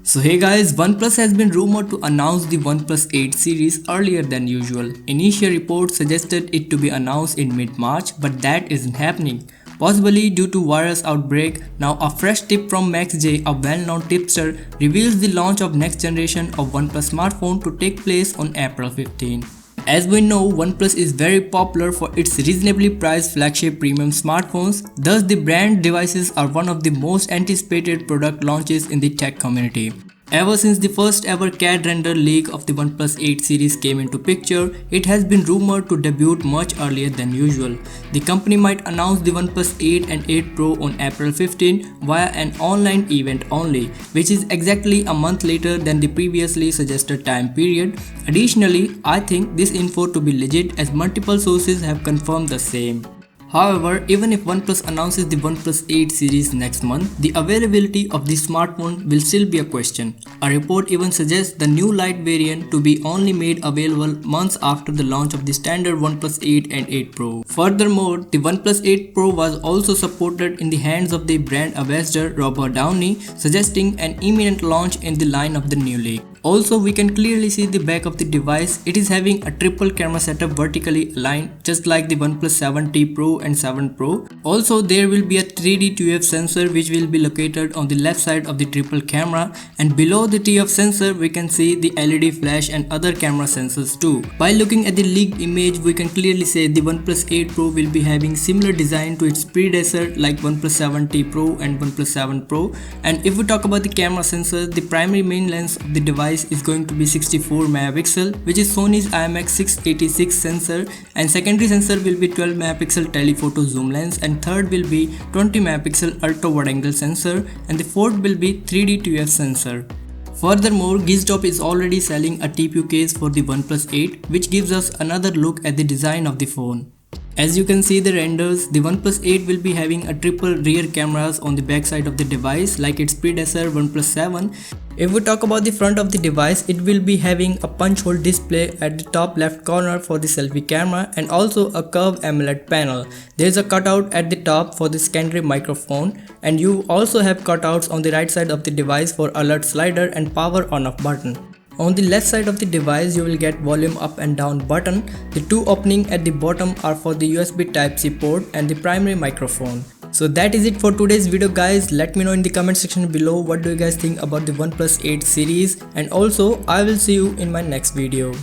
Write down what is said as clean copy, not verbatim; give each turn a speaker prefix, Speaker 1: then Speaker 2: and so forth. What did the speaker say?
Speaker 1: So hey guys, OnePlus has been rumored to announce the OnePlus 8 series earlier than usual. Initial reports suggested it to be announced in mid-March, but that isn't happening. Possibly due to virus outbreak. Now a fresh tip from MaxJ, a well-known tipster, reveals the launch of next generation of OnePlus smartphone to take place on April 15. As we know, OnePlus is very popular for its reasonably priced flagship premium smartphones, thus the brand devices are one of the most anticipated product launches in the tech community. Ever since the first ever CAD render leak of the OnePlus 8 series came into picture, it has been rumored to debut much earlier than usual. The company might announce the OnePlus 8 and 8 Pro on April 15 via an online event only, which is exactly a month later than the previously suggested time period. Additionally, I think this info to be legit as multiple sources have confirmed the same. However, even if OnePlus announces the OnePlus 8 series next month, the availability of the smartphone will still be a question. A report even suggests the new Lite variant to be only made available months after the launch of the standard OnePlus 8 and 8 Pro. Furthermore, the OnePlus 8 Pro was also supported in the hands of the brand ambassador Robert Downey, suggesting an imminent launch in the line of the new leak. Also, we can clearly see the back of the device. It is having a triple camera setup vertically aligned, just like the OnePlus 7T Pro and 7 Pro. Also, there will be a 3D TF sensor which will be located on the left side of the triple camera, and below the TF sensor we can see the LED flash and other camera sensors too. By looking at the leaked image, we can clearly say the OnePlus 8 Pro will be having similar design to its predecessor like OnePlus 7T Pro and OnePlus 7 Pro. And if we talk about the camera sensor, the primary main lens of the device is going to be 64 megapixel, which is Sony's IMX686 sensor, and secondary sensor will be 12 megapixel telephoto zoom lens, and third will be 20 megapixel ultra wide angle sensor, and the fourth will be 3D TF sensor. Furthermore, Giztop is already selling a TPU case for the OnePlus 8, which gives us another look at the design of the phone. As you can see the renders, the OnePlus 8 will be having a triple rear cameras on the back side of the device like its predecessor OnePlus 7. If we talk about the front of the device, it will be having a punch hole display at the top left corner for the selfie camera and also a curved AMOLED panel. There is a cutout at the top for the secondary microphone, and you also have cutouts on the right side of the device for alert slider and power on off button. On the left side of the device, you will get volume up and down button. The two openings at the bottom are for the USB Type-C port and the primary microphone. So that is it for today's video guys. Let me know in the comment section below what do you guys think about the OnePlus 8 series, and also I will see you in my next video.